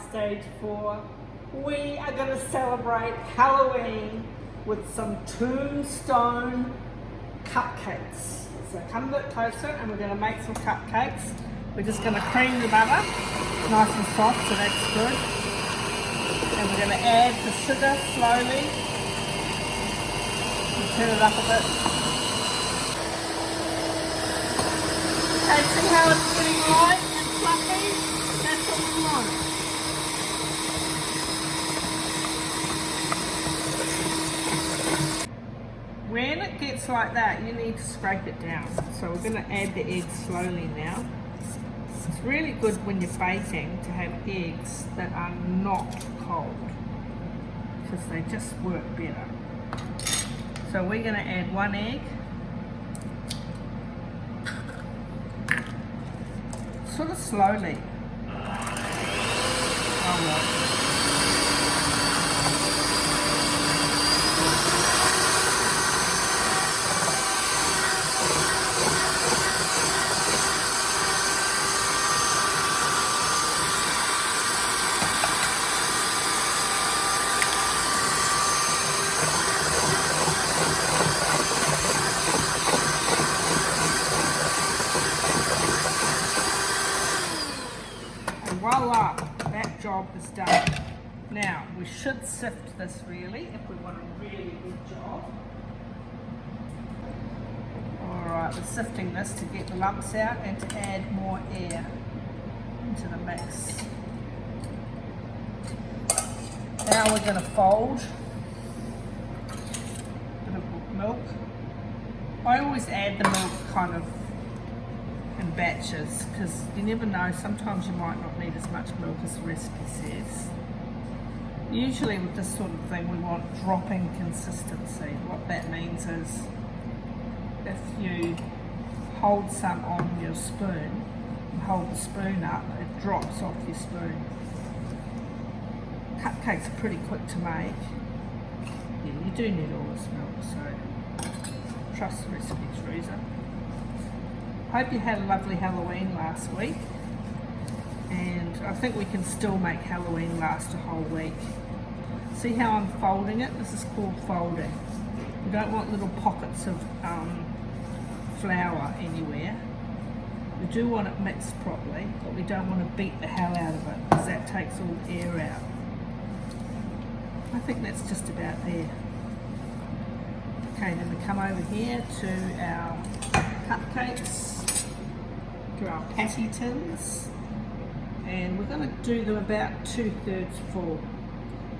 stage 4. We are going to celebrate Halloween with some Tombstone Cupcakes. So come a bit closer and we're going to make some cupcakes. We're just going to cream the butter, nice and soft, so that's good. And we're going to add the sugar slowly. And turn it up a bit. Okay, see how it's getting light and fluffy? That's what we want. When it gets like that, you need to scrape it down. So we're going to add the eggs slowly now. It's really good when you're baking to have eggs that are not cold, because they just work better. So we're going to add 1 egg. Sort of slowly. Voila, that job is done. Now, we should sift this really, if we want a really good job. Alright, we're sifting this to get the lumps out and to add more air into the mix. Now we're going to fold a bit of milk. I always add the milk kind of in batches, because you never know, sometimes you might not need as much milk as the recipe says. Usually with this sort of thing we want dropping consistency. What that means is if you hold some on your spoon and hold the spoon up, it drops off your spoon. Cupcakes are pretty quick to make. Yeah, you do need all this milk, so trust the recipe, Teresa. Hope you had a lovely Halloween last week, and I think we can still make Halloween last a whole week. See how I'm folding it? This is called folding. We don't want little pockets of flour anywhere. We do want it mixed properly, but we don't want to beat the hell out of it, because that takes all the air out. I think that's just about there. Okay, then we come over here to our cupcakes, to our patty tins, and we're going to do them about 2/3 full.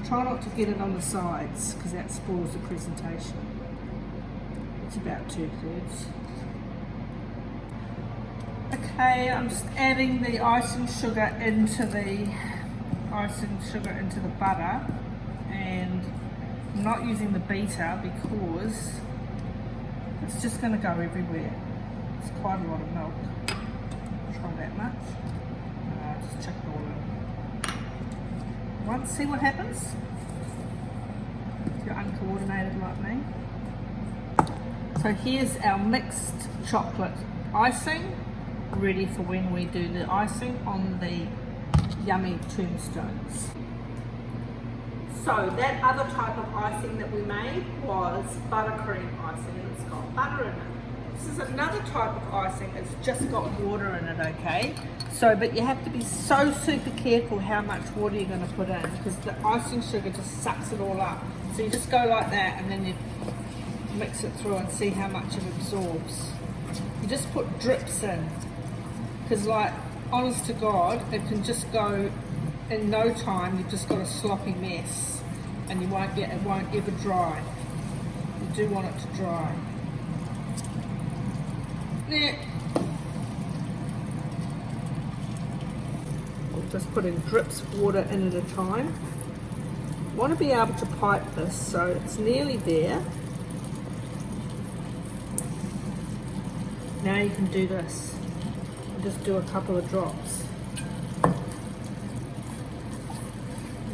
Try not to get it on the sides, because that spoils the presentation. It's about 2/3. Okay, I'm just adding the icing sugar into the butter, and I'm not using the beater because it's just going to go everywhere. It's quite a lot of milk. Try that much. Just chuck it all in. Once, see what happens if you're uncoordinated like me. So here's our mixed chocolate icing, ready for when we do the icing on the yummy tombstones. So that other type of icing that we made was buttercream icing, and it's got butter in it. This is another type of icing, it's just got water in it, okay? So, but you have to be so super careful how much water you're going to put in, because the icing sugar just sucks it all up. So you just go like that, and then you mix it through and see how much it absorbs. You just put drips in, because like, honest to God, it can just go in no time. You've just got a sloppy mess, and it won't ever dry. You do want it to dry. Yeah. We'll just put in drips of water in at a time. Want to be able to pipe this so it's nearly there. Now you can do this. Just do a couple of drops.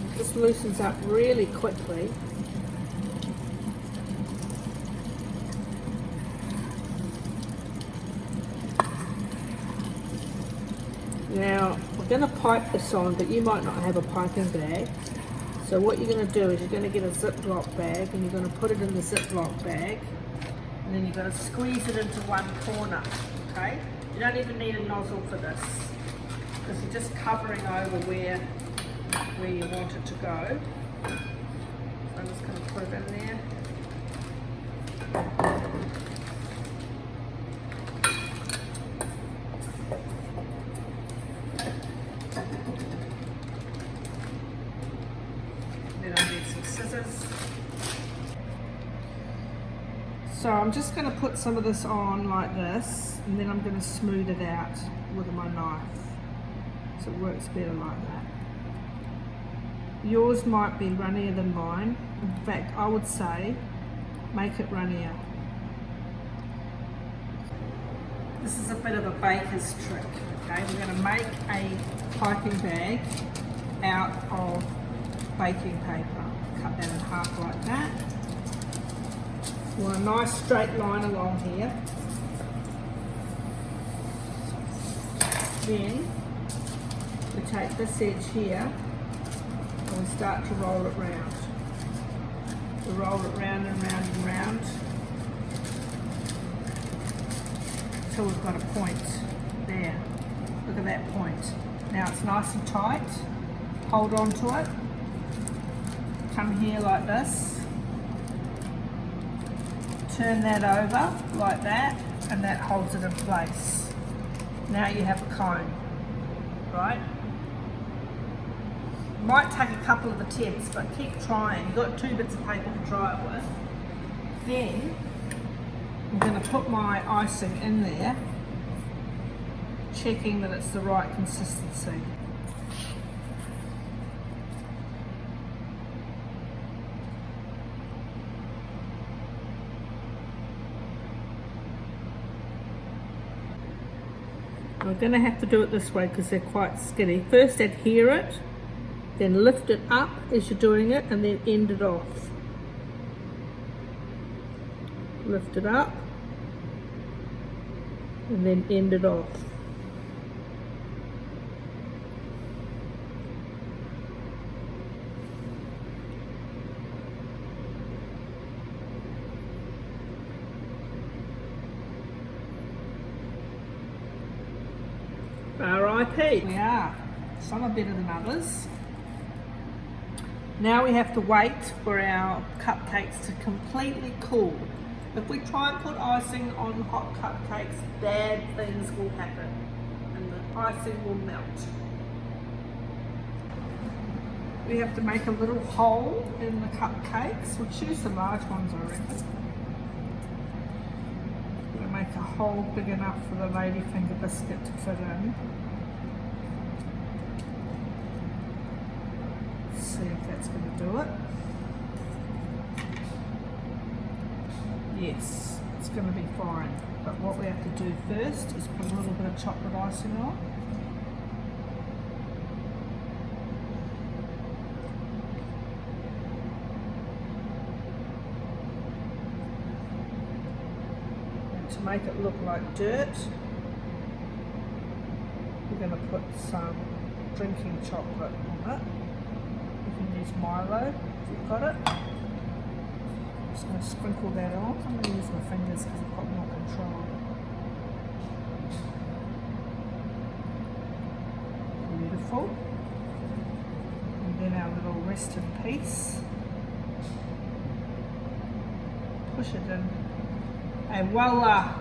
It just loosens up really quickly. Now, we're going to pipe this on, but you might not have a piping bag. So what you're going to do is you're going to get a Ziploc bag and you're going to put it in the Ziploc bag. And then you're going to squeeze it into one corner, okay? You don't even need a nozzle for this, because you're just covering over where you want it to go. So I'm just going to put it in there. Then I'll need some scissors. So I'm just going to put some of this on like this, and then I'm going to smooth it out with my knife, so it works better like that. Yours might be runnier than mine. In fact, I would say make it runnier. This is a bit of a baker's trick, okay? We're going to make a piping bag out of baking paper. Cut that in half like that. We want a nice straight line along here. Then we take this edge here and we start to roll it round. We roll it round and round and round until we've got a point there. Look at that point. Now it's nice and tight. Hold on to it. Come here like this. Turn that over like that, and that holds it in place. Now you have a cone, right? Might take a couple of attempts, but keep trying. You've got 2 bits of paper to try it with. Then I'm going to put my icing in there, checking that it's the right consistency. We're going to have to do it this way because they're quite skinny. First adhere it, then lift it up as you're doing it, and then end it off. Lift it up, and then end it off. RIP. We are. Some are better than others. Now we have to wait for our cupcakes to completely cool. If we try and put icing on hot cupcakes, bad things will happen and the icing will melt. We have to make a little hole in the cupcakes. We'll choose the large ones, I reckon. Make a hole big enough for the ladyfinger biscuit to fit in. Let's see if that's going to do it. Yes, it's going to be fine. But what we have to do first is put a little bit of chocolate icing on. To make it look like dirt, we're going to put some drinking chocolate on it. You can use Milo if you've got it. I'm just going to sprinkle that on. I'm going to use my fingers because I've got more control. Beautiful. And then our little resting piece. Push it in. And voila!